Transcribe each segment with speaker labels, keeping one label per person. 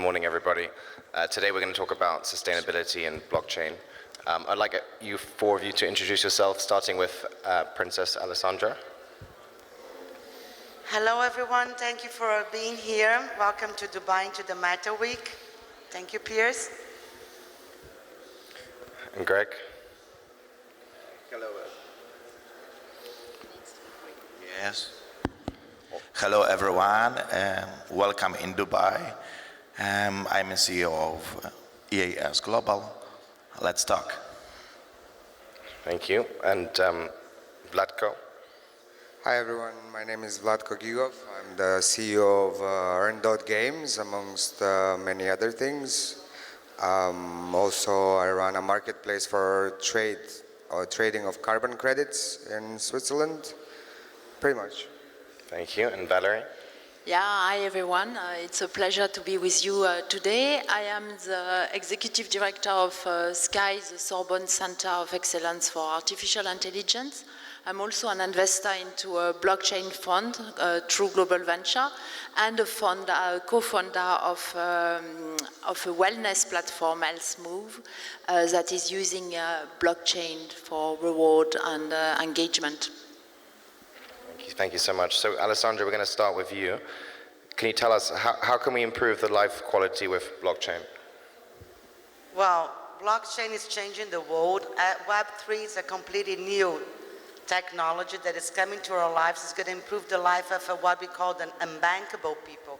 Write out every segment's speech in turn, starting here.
Speaker 1: morning, everybody. Today we're going to talk about sustainability and blockchain. I'd like you four of you to introduce yourself, starting with Princess Alessandra.
Speaker 2: Hello, everyone. Thank you for being here. Welcome to Dubai into the Matter Week. Thank you, Piers.
Speaker 1: And Greg.
Speaker 3: Hello. Yes. Hello, everyone. Welcome in Dubai. I'm a CEO of EAAS.GLOBAL. Let's talk.
Speaker 1: Thank you. And Vlatko.
Speaker 4: Hi everyone, my name is Vlatko Gigov. I'm the CEO of Earn.games, amongst many other things. Also, I run a marketplace for trading of carbon credits in Switzerland. Pretty much.
Speaker 1: Thank you. And Valerie?
Speaker 5: Yeah, hi everyone. It's a pleasure to be with you today. I am the Executive Director of SCAI, the Sorbonne Center of Excellence for Artificial Intelligence. I'm also an investor into a blockchain fund, True Global Venture, and a fund, co-founder of a wellness platform, Health Move, that is using blockchain for reward and engagement.
Speaker 1: Thank you so much. So, Alessandra, we're going to start with you. Can you tell us, how can we improve the life quality with blockchain?
Speaker 2: Well, blockchain is changing the world. Web3 is a completely new technology that is coming to our lives. It's going to improve the life of what we call the unbankable people.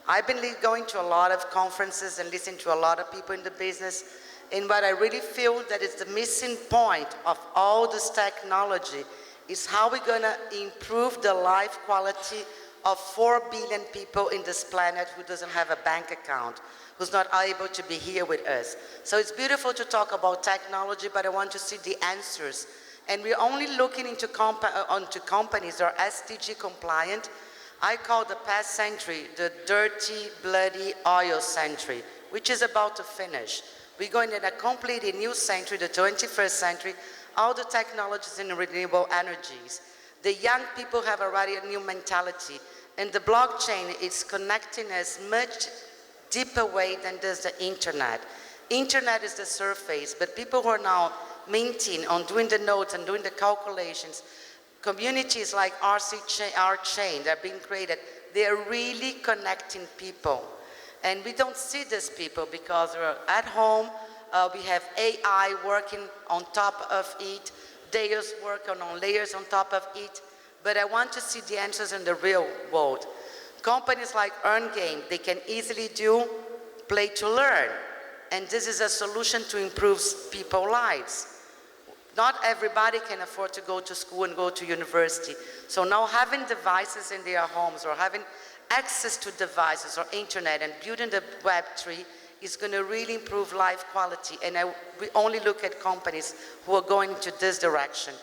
Speaker 2: I've been going to a lot of conferences and listening to a lot of people in the business, and what I really feel that is the missing point of all this technology is how we're going to improve the life quality of 4 billion people in this planet who doesn't have a bank account, who's not able to be here with us. So it's beautiful to talk about technology, but I want to see the answers. And we're only looking into companies that are SDG compliant. I call the past century the dirty, bloody oil century, which is about to finish. We're going in a completely new century, the 21st century, all the technologies in renewable energies. The young people have already a new mentality, and the blockchain is connecting us much deeper way than does the internet. Internet is the surface, but people who are now minting on doing the nodes and doing the calculations, communities like our chain that are being created, they are really connecting people. And we don't see these people because we're at home. We have AI working on top of it, Deus working on layers on top of it, but I want to see the answers in the real world. Companies like Earn.games, they can easily do play to learn, and this is a solution to improve people's lives. Not everybody can afford to go to school and go to university, so now having devices in their homes or having access to devices or internet and building the Web3 is going to really improve life quality, and we only look at companies who are going into this direction.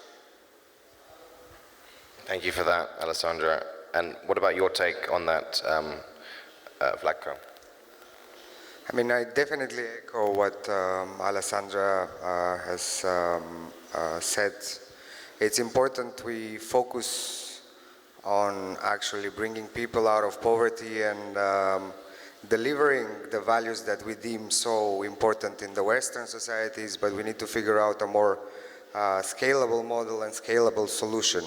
Speaker 1: Thank you for that, Alessandra. And what about your take on that, Vlatko?
Speaker 4: I mean, I definitely echo what Alessandra has said. It's important we focus on actually bringing people out of poverty and delivering the values that we deem so important in the Western societies, but we need to figure out a more scalable model and scalable solution.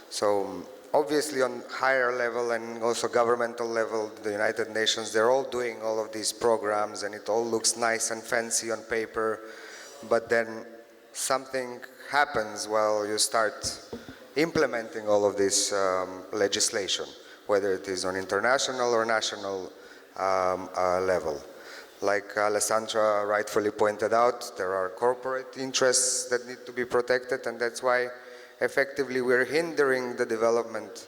Speaker 4: So obviously on higher level and also governmental level, the United Nations, they're all doing all of these programs and it all looks nice and fancy on paper, but then something happens while you start implementing all of this legislation, whether it is on international or national level. Like Alessandra rightfully pointed out, there are corporate interests that need to be protected, and that's why effectively we're hindering the development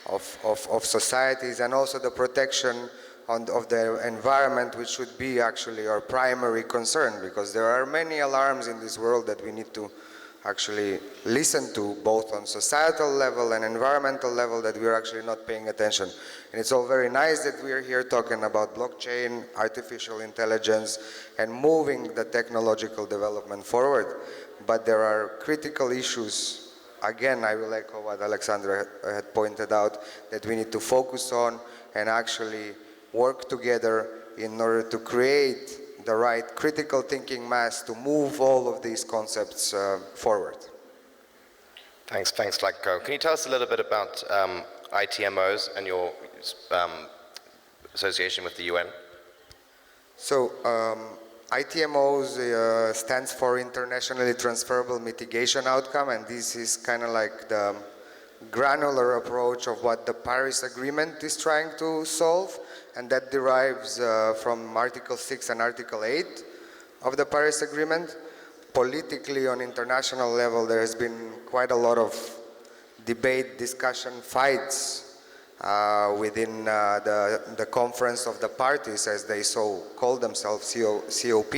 Speaker 4: of societies and also the protection of the environment, which should be actually our primary concern, because there are many alarms in this world that we need to actually listen to, both on societal level and environmental level, that we're actually not paying attention. And it's all very nice that we're here talking about blockchain, artificial intelligence, and moving the technological development forward. But there are critical issues, again, I will echo what Alessandra had pointed out, that we need to focus on and actually work together in order to create the right critical thinking mass to move all of these concepts forward.
Speaker 1: Thanks, Vlatko. Can you tell us a little bit about ITMOs and your association with the UN?
Speaker 4: So ITMOs stands for Internationally Transferable Mitigation Outcome, and this is kind of like the granular approach of what the Paris Agreement is trying to solve, and that derives from Article 6 and Article 8 of the Paris Agreement. Politically, on international level, there has been quite a lot of debate, discussion, fights within the Conference of the Parties, as they so call themselves, COP,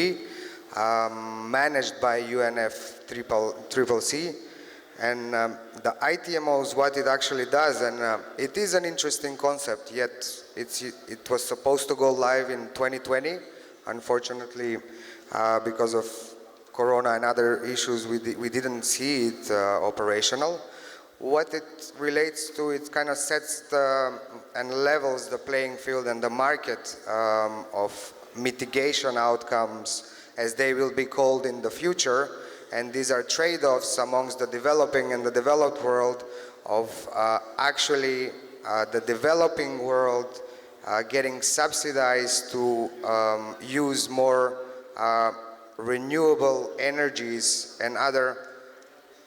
Speaker 4: managed by UNFCCC. And the ITMOs, what it actually does, and it is an interesting concept, yet it was supposed to go live in 2020. Unfortunately, because of Corona and other issues, we didn't see it operational. What it relates to, it kind of sets and levels the playing field and the market of mitigation outcomes, as they will be called in the future. And these are trade-offs amongst the developing and the developed world of actually the developing world getting subsidized to use more renewable energies and other,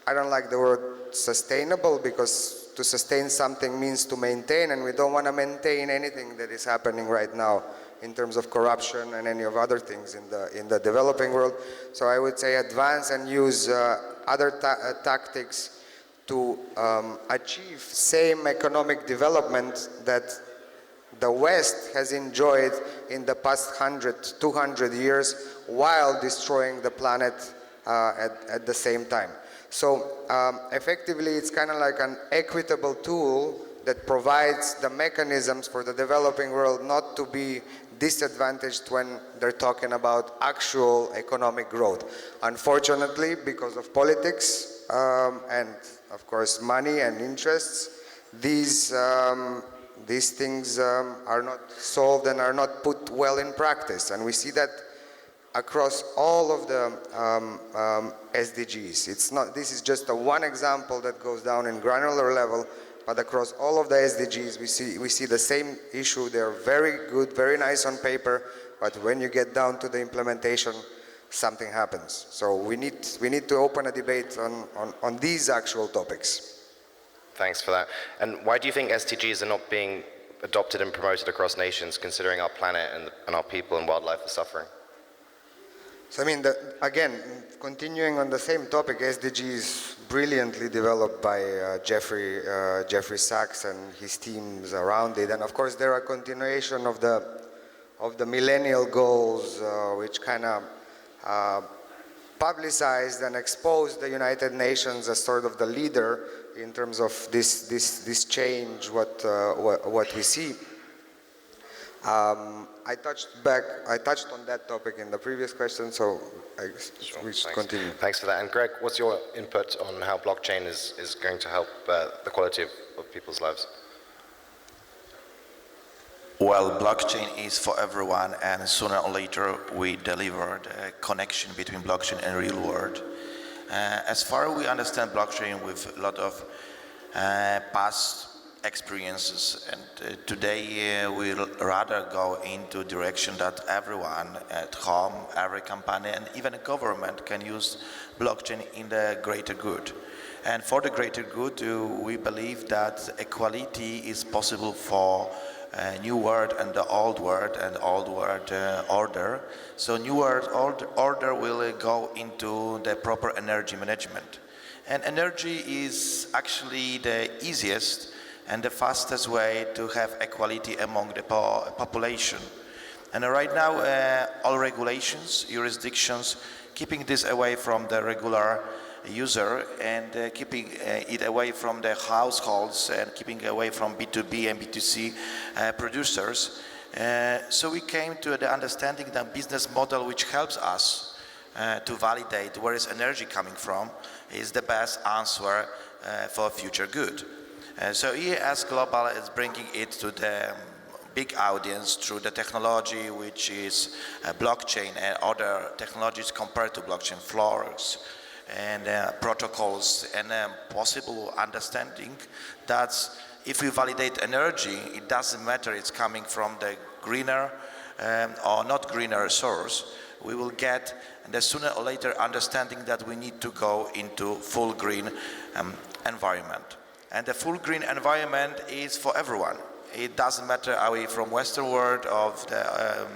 Speaker 4: I don't like the word sustainable, because to sustain something means to maintain, and we don't want to maintain anything that is happening right now in terms of corruption and any of other things in the developing world. So I would say advance and use other tactics to achieve same economic development that the West has enjoyed in the past 100, 200 years, while destroying the planet at the same time. So effectively, it's kind of like an equitable tool that provides the mechanisms for the developing world not to be disadvantaged when they're talking about actual economic growth. Unfortunately, because of politics and of course money and interests, these things are not solved and are not put well in practice. And we see that across all of the SDGs. It's not, this is just one example that goes down in granular level, but across all of the SDGs, we see the same issue. They're very good, very nice on paper, but when you get down to the implementation, something happens. So we need to open a debate on these actual topics.
Speaker 1: Thanks for that. And why do you think SDGs are not being adopted and promoted across nations, considering our planet and our people and wildlife are suffering?
Speaker 4: So I mean, again, continuing on the same topic, SDGs brilliantly developed by Jeffrey Sachs and his teams around it, and of course they're a continuation of the millennial goals, which kind of publicized and exposed the United Nations as sort of the leader in terms of this change, what we see. I touched on that topic in the previous question, so we should continue.
Speaker 1: Thanks for that. And Greg, what's your input on how blockchain is going to help the quality of people's lives?
Speaker 3: Well, blockchain is for everyone, and sooner or later we delivered a connection between blockchain and real world. As far as we understand blockchain with a lot of past experiences, and today we'll rather go into direction that everyone at home, every company, and even a government can use blockchain in the greater good. And for the greater good, we believe that equality is possible for new world and the old world and old world order. So new world order will go into the proper energy management. And energy is actually the easiest and the fastest way to have equality among the population. And right now, all regulations, jurisdictions, keeping this away from the regular user and keeping it away from the households and keeping away from B2B and B2C producers. So we came to the understanding that business model which helps us to validate where is energy coming from is the best answer for future good. So EAAS.GLOBAL is bringing it to the big audience through the technology which is blockchain and other technologies compared to blockchain floors and protocols, and possible understanding that if we validate energy, it doesn't matter it's coming from the greener or not greener source, we will get the sooner or later understanding that we need to go into full green environment. And the full green environment is for everyone. It doesn't matter are we from Western world of the,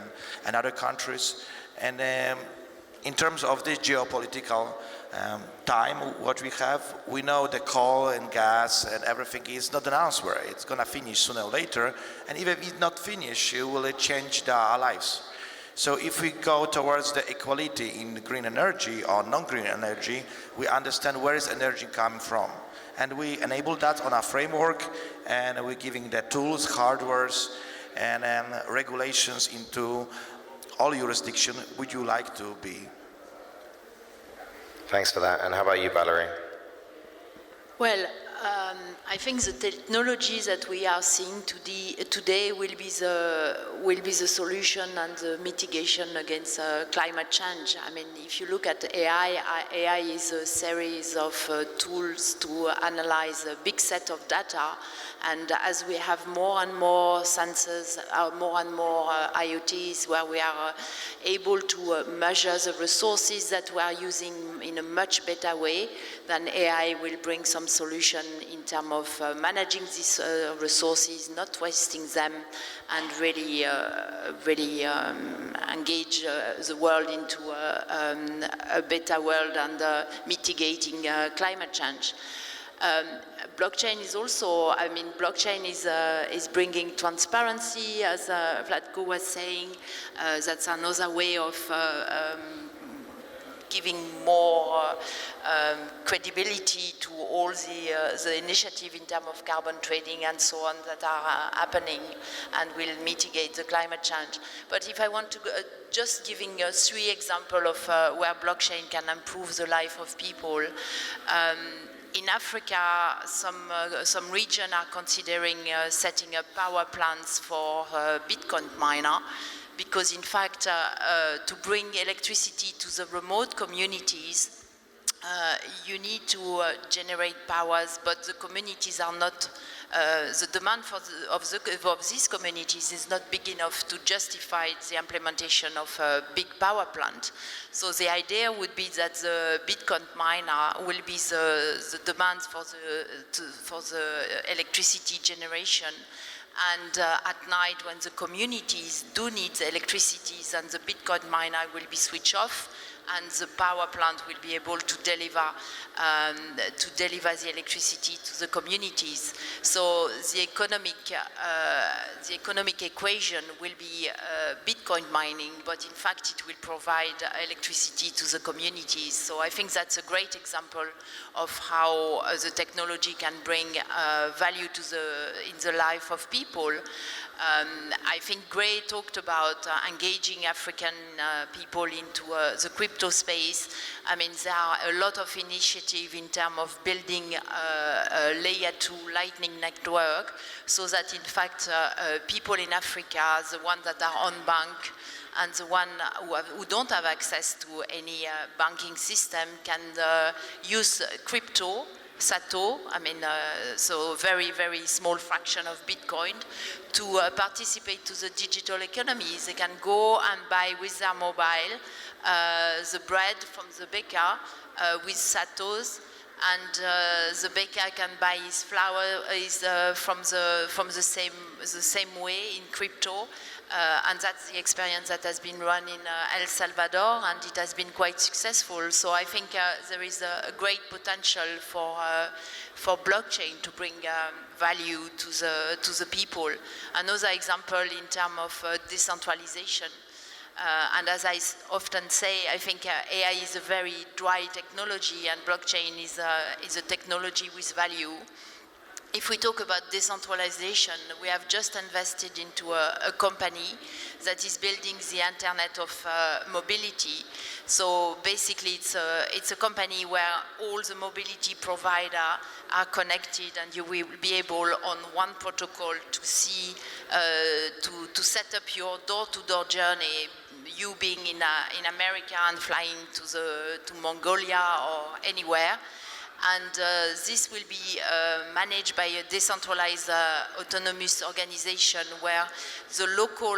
Speaker 3: and other countries. And in terms of this geopolitical time, what we have, we know the coal and gas and everything is not an answer. It's going to finish sooner or later. And even if it's not finished, it will change our lives. So if we go towards the equality in green energy or non-green energy, we understand where is energy coming from. And we enable that on our framework, and we're giving the tools, hardwares, and regulations into all jurisdiction would you like to be.
Speaker 1: Thanks for that. And how about you, Valerie?
Speaker 5: Well, I think the technologies that we are seeing today will be the solution and the mitigation against climate change. I mean, if you look at AI, AI is a series of tools to analyze a big set of data. And as we have more and more sensors, more and more IoTs, where we are able to measure the resources that we are using in a much better way, then AI will bring some solution in terms of managing these resources, not wasting them, and really engage the world into a better world and mitigating climate change. Blockchain is also, I mean, blockchain is bringing transparency, as Vlatko was saying. That's another way of giving more credibility to all the initiative in terms of carbon trading and so on that are happening and will mitigate the climate change. But if I want to just giving 3 examples of where blockchain can improve the life of people. In Africa, some regions are considering setting up power plants for Bitcoin miner, because in fact, to bring electricity to the remote communities, you need to generate powers, but the communities are not, the demand of these communities is not big enough to justify the implementation of a big power plant. So the idea would be that the Bitcoin miner will be the demand for the electricity generation. And at night, when the communities do need the electricity, then the Bitcoin miner will be switched off, and the power plant will be able to deliver the electricity to the communities. So the economic equation will be Bitcoin mining, but in fact it will provide electricity to the communities. So I think that's a great example of how the technology can bring value in the life of people. I think Gray talked about engaging African people into the crypto space. I mean, there are a lot of initiatives in terms of building a layer 2 lightning network, so that in fact people in Africa, the ones that are unbanked and the ones who don't have access to any banking system, can use crypto, Sato, I mean, so very, very small fraction of Bitcoin, to participate to the digital economy. They can go and buy with their mobile the bread from the baker with Satos, and the baker can buy his flour from the same way in crypto. And that's the experience that has been run in El Salvador, and it has been quite successful. So I think there is a great potential for blockchain to bring value to the people. Another example in terms of decentralization. And as I often say, I think AI is a very dry technology, and blockchain is a technology with value. if we talk about decentralization, we have just invested into a company that is building the Internet of Mobility. So basically, it's a company where all the mobility providers are connected, and you will be able on one protocol to see, to set up your door-to-door journey, you being in America and flying to Mongolia or anywhere. And this will be managed by a decentralized autonomous organization where the local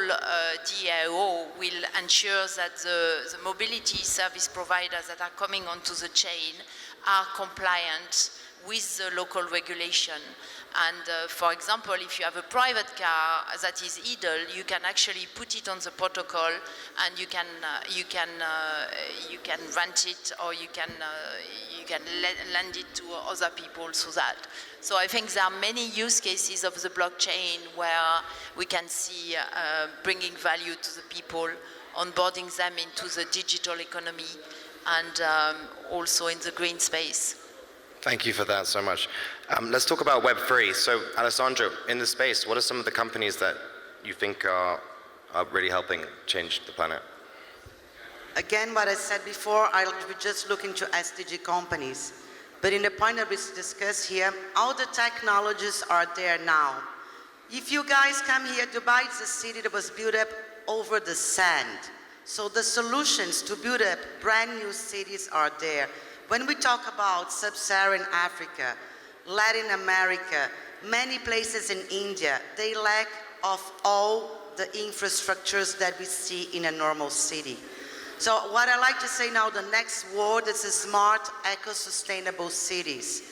Speaker 5: DAO will ensure that the mobility service providers that are coming onto the chain are compliant with the local regulation. And for example, if you have a private car that is idle, you can actually put it on the protocol, and you can rent it, or you can lend it to other people through that. So I think there are many use cases of the blockchain where we can see bringing value to the people, onboarding them into the digital economy, and also in the green space.
Speaker 1: Thank you for that so much. Let's talk about Web3. So, Alessandra, in the space, what are some of the companies that you think are really helping change the planet?
Speaker 2: Again, what I said before, I'll be just looking to SDG companies. But in the point that we discussed here, all the technologies are there now. If you guys come here, Dubai is a city that was built up over the sand. So the solutions to build up brand new cities are there. When we talk about sub-Saharan Africa, Latin America, many places in India, they lack of all the infrastructures that we see in a normal city. So what I like to say now, the next word is smart, eco-sustainable cities.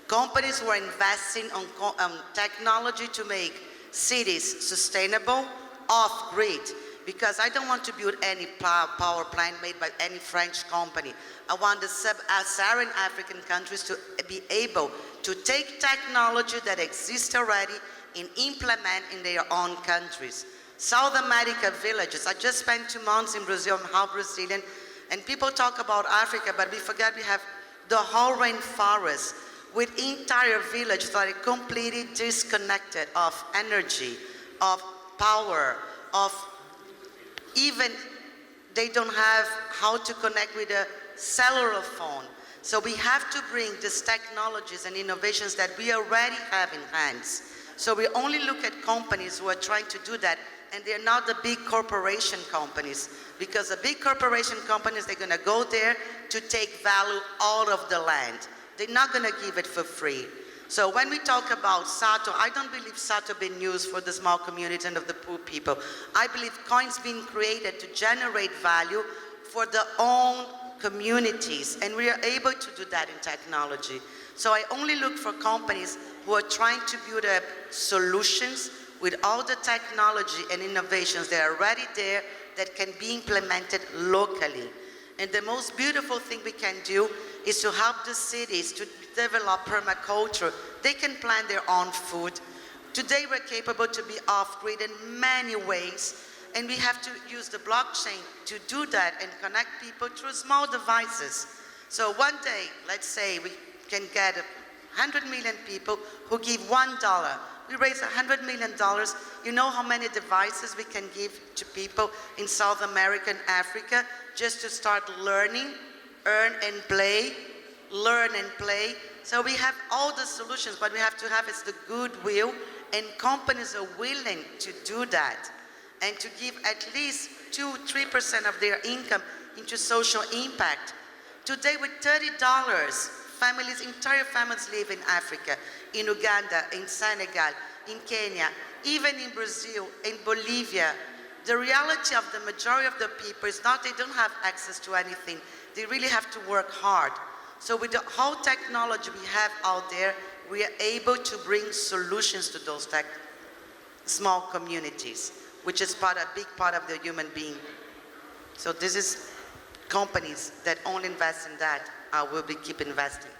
Speaker 2: Companies who are investing on technology to make cities sustainable, off-grid, because I don't want to build any power plant made by any French company. I want the sub-Saharan African countries to be able to take technology that exists already and implement in their own countries. South America villages. I just spent 2 months in Brazil. I'm half Brazilian. And people talk about Africa, but we forget we have the whole rainforest with entire villages that are completely disconnected of energy, of power, of even they don't have how to connect with a cellular phone. So we have to bring these technologies and innovations that we already have in hands. So we only look at companies who are trying to do that, and they're not the big corporation companies, because the big corporation companies, they're going to go there to take value out of the land. They're not going to give it for free. So when we talk about Sato, I don't believe Sato being used for the small community and of the poor people. I believe coins being created to generate value for their own communities, and we are able to do that in technology. So I only look for companies who are trying to build up solutions with all the technology and innovations that are already there that can be implemented locally. And the most beautiful thing we can do is to help the cities to develop permaculture. They can plant their own food. Today we're capable to be off-grid in many ways, and we have to use the blockchain to do that and connect people through small devices. So one day, let's say we can get 100 million people who give $1. We raise $100 million. You know how many devices we can give to people in South America and Africa just to start learning, earn and play, learn and play. So we have all the solutions, but we have to have is the goodwill, and companies are willing to do that and to give at least 2-3% of their income into social impact. Today with $30, entire families live in Africa, in Uganda, in Senegal, in Kenya, even in Brazil, in Bolivia. The reality of the majority of the people is not they don't have access to anything. They really have to work hard. So with the whole technology we have out there, we are able to bring solutions to those small communities, which is a big part of the human being. So this is companies that only invest in that. I will keep investing.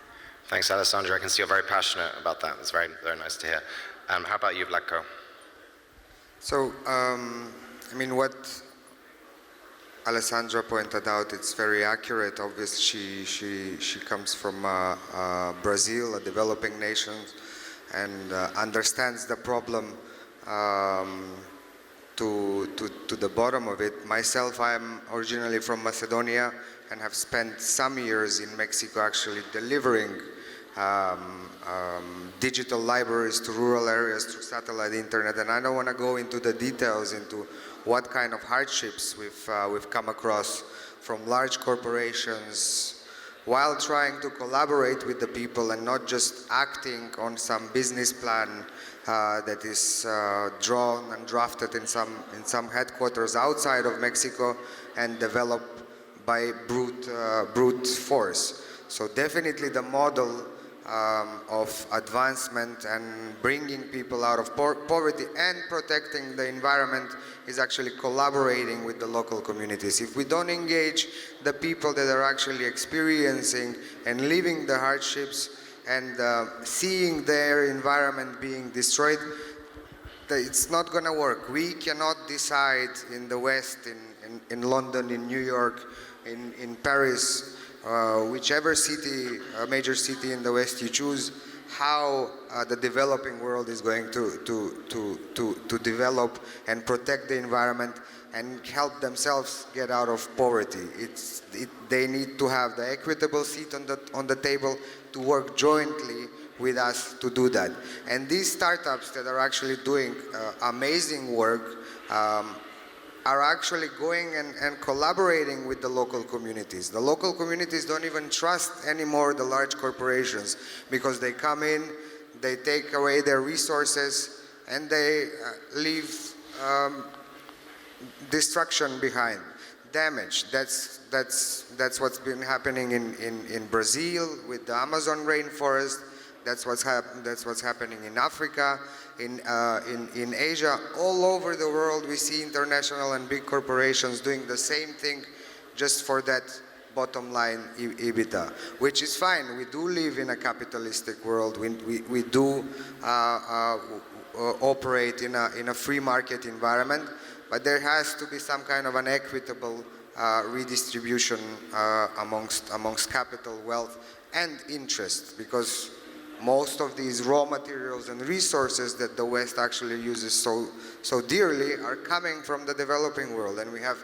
Speaker 1: Thanks, Alessandra. I can see you're very passionate about that. It's very, very nice to hear. How about you, Vlatko?
Speaker 4: So, I mean, what Alessandra pointed out, it's very accurate. Obviously, she comes from Brazil, a developing nation, and understands the problem to the bottom of it. Myself, I am originally from Macedonia and have spent some years in Mexico actually delivering digital libraries to rural areas through satellite internet, and I don't want to go into the details into what kind of hardships we've come across from large corporations while trying to collaborate with the people and not just acting on some business plan that is drawn and drafted in some headquarters outside of Mexico and developed by brute force. So definitely the model of advancement and bringing people out of poverty and protecting the environment is actually collaborating with the local communities. If we don't engage the people that are actually experiencing and living the hardships and seeing their environment being destroyed, it's not going to work. We cannot decide in the West, in London, in New York, in Paris, whichever city, major city in the West you choose, how the developing world is going to develop and protect the environment and help themselves get out of poverty. They need to have the equitable seat on the table to work jointly with us to do that. And these startups that are actually doing amazing work are actually going and collaborating with the local communities. The local communities don't even trust anymore the large corporations because they come in, they take away their resources, and they leave destruction behind, damage. That's what's been happening in Brazil with the Amazon rainforest. That's what's happening in Africa, in Asia, all over the world. We see international and big corporations doing the same thing, just for that bottom line EBITDA, which is fine. We do live in a capitalistic world. We do operate in a free market environment, but there has to be some kind of an equitable redistribution amongst capital, wealth, and interest, because most of these raw materials and resources that the West actually uses so dearly are coming from the developing world, and we have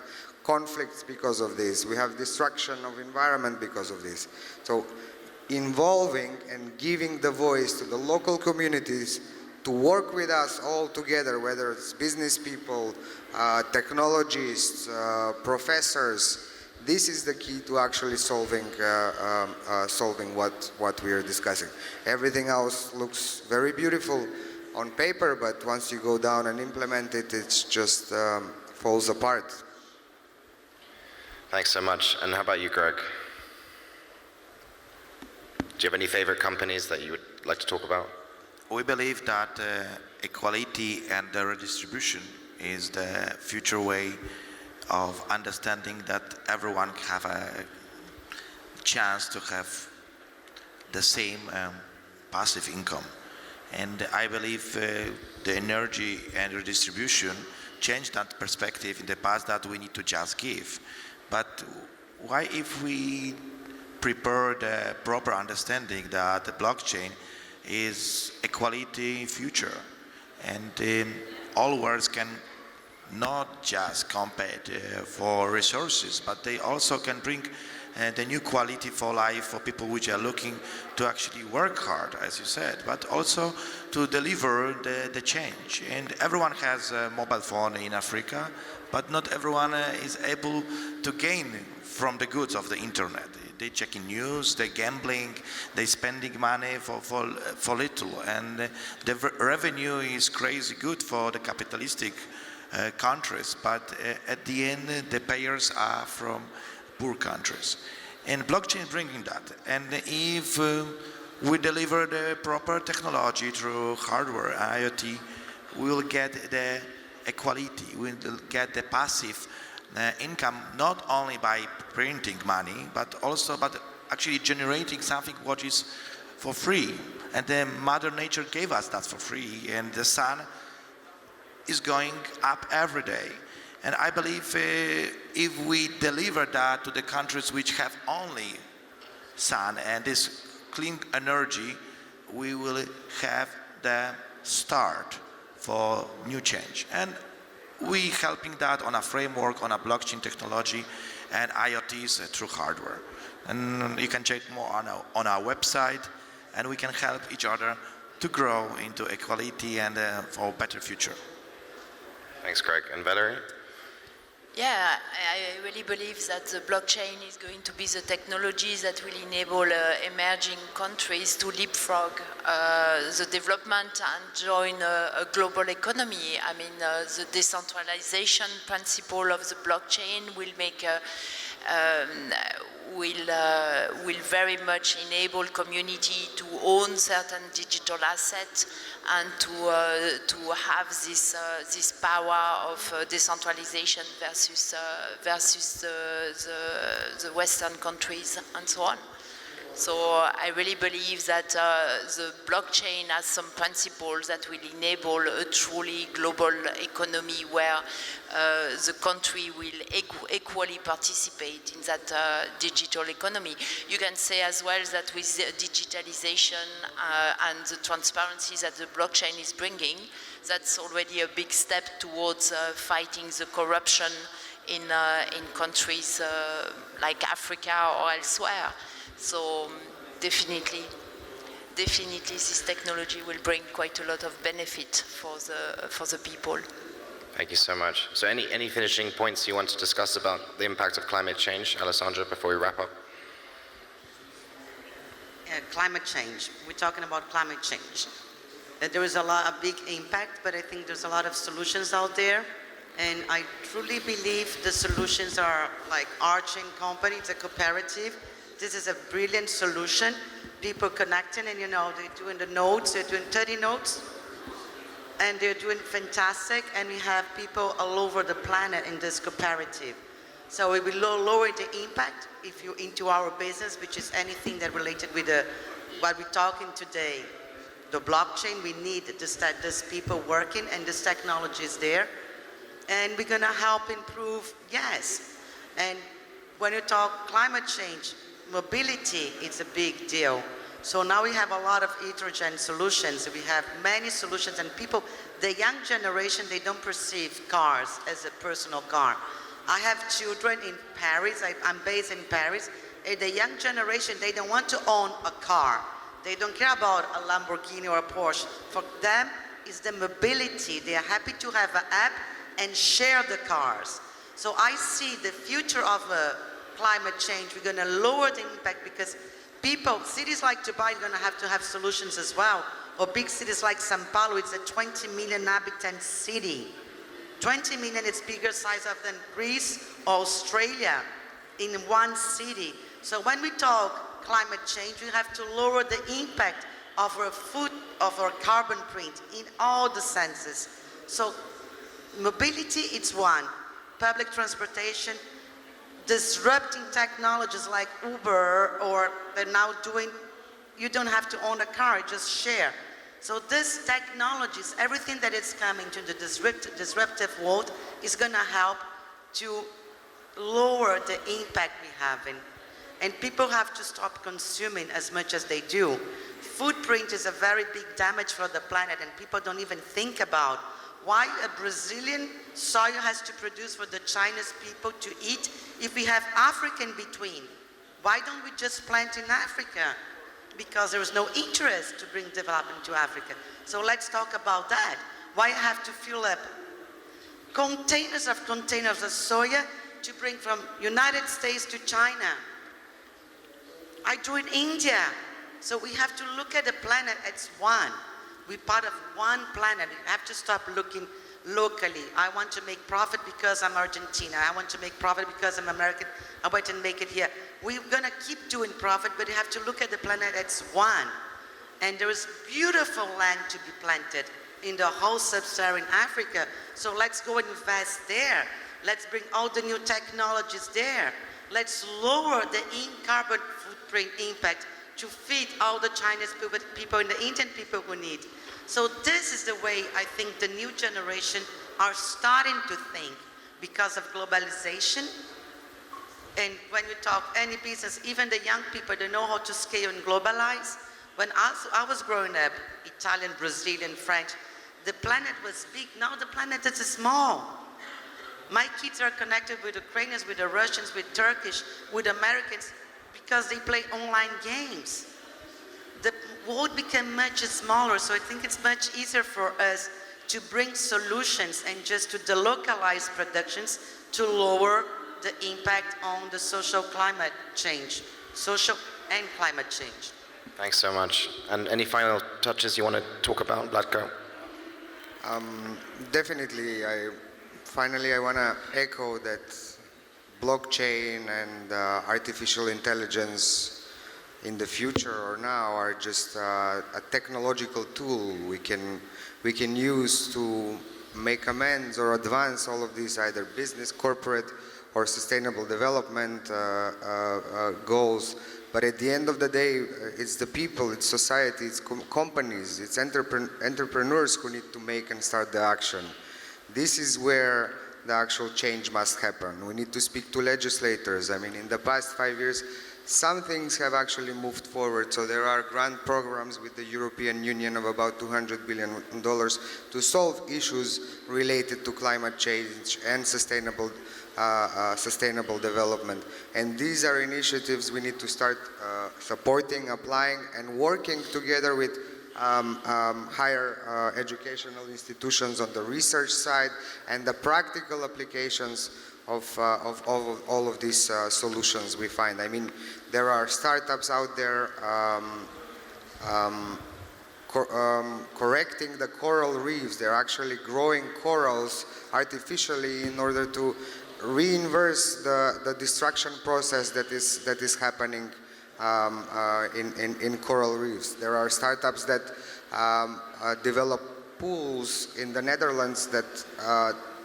Speaker 4: conflicts because of this. We have destruction of environment because of this. So involving and giving the voice to the local communities to work with us all together, whether it's business people, technologists, professors, this is the key to actually solving what we are discussing. Everything else looks very beautiful on paper, but once you go down and implement it, it's just falls apart.
Speaker 1: Thanks so much. And how about you, Greg? Do you have any favorite companies that you would like to talk about?
Speaker 3: We believe that equality and the redistribution is the future way of understanding that everyone have a chance to have the same passive income. And I believe the energy and redistribution changed that perspective in the past, that we need to just give. But why, if we prepare the proper understanding that the blockchain is equality future, and all worlds can not just compete for resources, but they also can bring the new quality for life for people which are looking to actually work hard, as you said, but also to deliver the change. And everyone has a mobile phone in Africa, but not everyone is able to gain from the goods of the internet. They checking news, they gambling, they spending money for little, and the revenue is crazy good for the capitalistic countries, but at the end the payers are from poor countries. And blockchain is bringing that. And if we deliver the proper technology through hardware, IoT, we will get the equality, we will get the passive income, not only by printing money, but also actually generating something what is for free. And then Mother Nature gave us that for free, and the sun is going up every day. And I believe if we deliver that to the countries which have only sun and this clean energy, we will have the start for new change. And we helping that on a framework, on a blockchain technology and IoTs through hardware. And you can check more on our website, and we can help each other to grow into equality and for a better future.
Speaker 1: Thanks, Greg. And Valerie?
Speaker 5: Yeah, I really believe that the blockchain is going to be the technology that will enable emerging countries to leapfrog the development and join a global economy. I mean, the decentralization principle of the blockchain will make will very much enable community to own certain digital assets and to have this power of decentralization versus the Western countries and so on. So I really believe that the blockchain has some principles that will enable a truly global economy where the country will equally participate in that digital economy. You can say as well that with the digitalization and the transparency that the blockchain is bringing, that's already a big step towards fighting the corruption in countries like Africa or elsewhere. So definitely this technology will bring quite a lot of benefit for the people.
Speaker 1: Thank you so much. So any finishing points you want to discuss about the impact of climate change, Alessandra, before we wrap up?
Speaker 2: Yeah, climate change. We're talking about climate change. There is a big impact, but I think there's a lot of solutions out there. And I truly believe the solutions are like Arching Company, it's a cooperative. This is a brilliant solution. People connecting, and they're doing the nodes, they're doing 30 nodes, and they're doing fantastic, and we have people all over the planet in this cooperative. So we will lower the impact if you're into our business, which is anything that related with what we're talking today. The blockchain, we need this people working, and this technology is there. And we're gonna help improve, yes. And when you talk climate change, mobility is a big deal. So now we have a lot of heterogeneous solutions. We have many solutions, and people, the young generation, they don't perceive cars as a personal car. I have children in Paris, I'm based in Paris. The young generation, they don't want to own a car. They don't care about a Lamborghini or a Porsche. For them, it's the mobility. They are happy to have an app and share the cars. So I see the future of climate change. We're going to lower the impact because people, cities like Dubai are going to have solutions as well. Or big cities like Sao Paulo, it's a 20 million inhabitant city. 20 million, it's bigger size than Greece or Australia in one city. So when we talk climate change, we have to lower the impact of our food, of our carbon print in all the senses. So mobility, it's one. Public transportation, disrupting technologies like Uber, or they're now doing, you don't have to own a car, just share. So this technologies, everything that is coming to the disruptive world is gonna help to lower the impact we're having. And people have to stop consuming as much as they do. Footprint is a very big damage for the planet, and people don't even think about why a Brazilian soy has to produce for the Chinese people to eat if we have Africa in between. Why don't we just plant in Africa? Because there is no interest to bring development to Africa. So let's talk about that. Why have to fill up containers of soya to bring from United States to China? I do in India. So we have to look at the planet as one. We're part of one planet. We have to stop looking locally. I want to make profit because I'm Argentina. I want to make profit because I'm American. I want to make it here. We're gonna keep doing profit, but you have to look at the planet as one. And there is beautiful land to be planted in the whole sub-Saharan Africa. So let's go and invest there. Let's bring all the new technologies there. Let's lower the carbon footprint impact to feed all the Chinese people and the Indian people who need. So this is the way I think the new generation are starting to think because of globalization. And when you talk any business, even the young people, they know how to scale and globalize. When I was growing up, Italian, Brazilian, French, the planet was big. Now the planet is small. My kids are connected with Ukrainians, with the Russians, with Turkish, with Americans, because they play online games. The world became much smaller, so I think it's much easier for us to bring solutions and just to delocalize productions to lower the impact on the social climate change, social and climate change.
Speaker 1: Thanks so much. And any final touches you want to talk about, Vlatko?
Speaker 4: Definitely. I want to echo that blockchain and artificial intelligence in the future or now are just a technological tool we can use to make amends or advance all of these either business, corporate, or sustainable development goals. But at the end of the day, it's the people, it's society, it's companies, it's entrepreneurs who need to make and start the action. This is where the actual change must happen. We need to speak to legislators. I mean, in the past 5 years, some things have actually moved forward. So there are grant programs with the European Union of about $200 billion to solve issues related to climate change and sustainable development. And these are initiatives we need to start supporting, applying, and working together with higher educational institutions on the research side and the practical applications of all of these solutions we find. I mean, there are startups out there correcting the coral reefs. They're actually growing corals artificially in order to reinverse the destruction process that is happening in coral reefs. There are startups that develop pools in the Netherlands that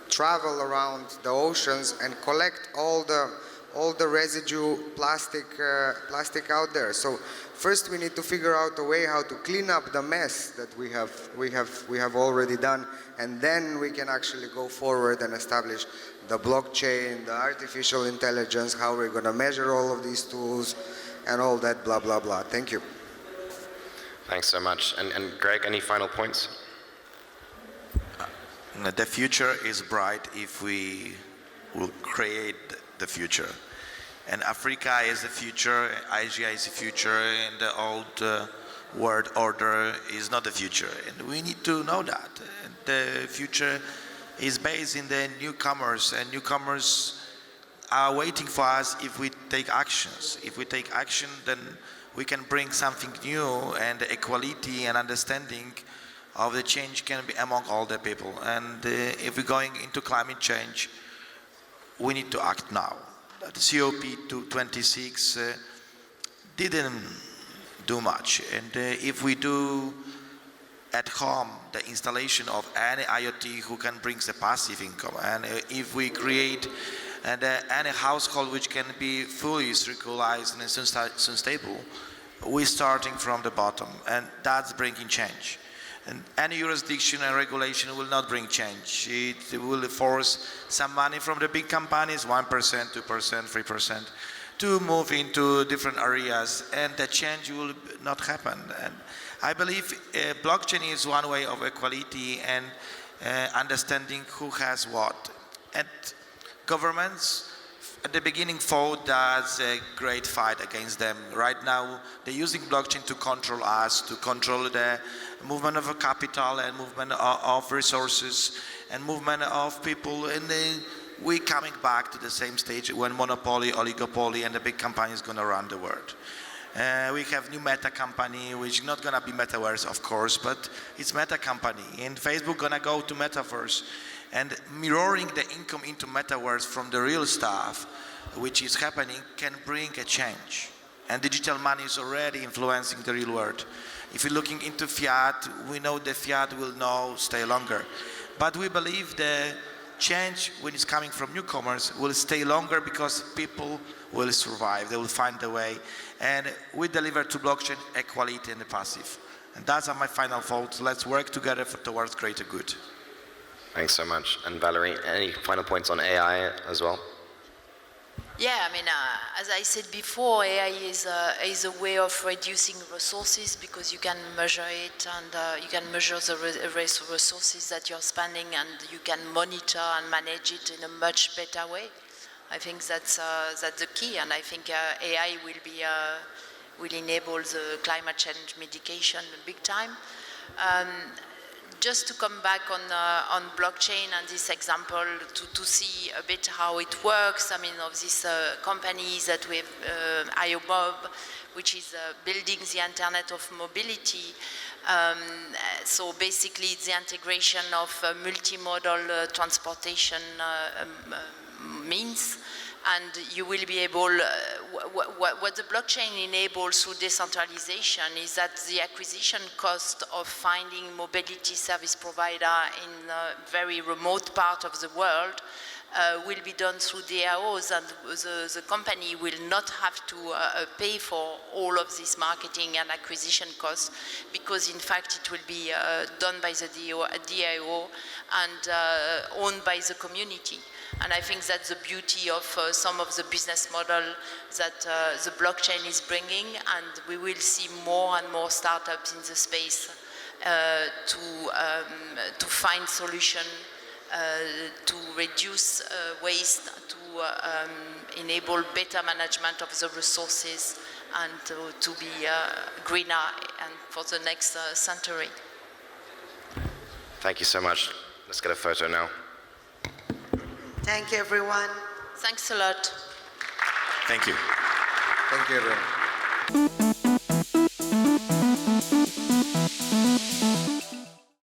Speaker 4: travel around the oceans and collect all the residue plastic out there. So first we need to figure out a way how to clean up the mess that we have already done, and then we can actually go forward and establish the blockchain, the artificial intelligence, how we're going to measure all of these tools, and all that blah blah blah. Thank you.
Speaker 1: Thanks so much. And Greg, any final points?
Speaker 3: The future is bright if we will create the future. And Africa is the future, Asia is the future, and the old world order is not the future. And we need to know that. And the future is based in the newcomers, and newcomers are waiting for us if we take actions. If we take action, then we can bring something new, and equality and understanding of the change can be among all the people. And if we're going into climate change, we need to act now. The COP26 didn't do much. And if we do at home the installation of any IoT who can bring the passive income, and if we create any household which can be fully circularized and sustainable, we're starting from the bottom, and that's bringing change. And any jurisdiction and regulation will not bring change. It will force some money from the big companies, 1%, 2%, 3%, to move into different areas, and the change will not happen. And I believe blockchain is one way of equality and understanding who has what. And governments at the beginning fought as a great fight against them. Right now, they're using blockchain to control us, to control the movement of capital and movement of resources and movement of people. And we're coming back to the same stage when monopoly, oligopoly, and the big company is going to run the world. We have new Meta company, which is not going to be metaverse, of course, but it's Meta company. And Facebook going to go to metaverse. And mirroring the income into metaverse from the real stuff, which is happening, can bring a change. And digital money is already influencing the real world. If you're looking into fiat, we know the fiat will not stay longer. But we believe the change, when it's coming from newcomers, will stay longer because people will survive. They will find a way. And we deliver to blockchain equality and the passive. And that's my final thought. Let's work together towards greater good.
Speaker 1: Thanks so much. And Valerie, any final points on AI as well?
Speaker 5: Yeah, I mean, as I said before, AI is a way of reducing resources because you can measure it and you can measure the resources that you're spending and you can monitor and manage it in a much better way. I think that's the key, and I think AI will enable the climate change mitigation big time. Just to come back on blockchain and this example to see a bit how it works, I mean, of this companies that we have, IOMOB, which is building the Internet of Mobility. So basically it's the integration of multimodal transportation means. And you will be able, what the blockchain enables through decentralization is that the acquisition cost of finding mobility service provider in a very remote part of the world will be done through DAOs, and the company will not have to pay for all of this marketing and acquisition costs, because in fact it will be done by the DAO and owned by the community. And I think that's the beauty of some of the business model that the blockchain is bringing, and we will see more and more startups in the space to find solution to reduce waste, to enable better management of the resources, and to be greener and for the next century.
Speaker 1: Thank you so much. Let's get a photo now.
Speaker 2: Thank you, everyone.
Speaker 5: Thanks a lot.
Speaker 1: Thank you.
Speaker 4: Thank you, everyone.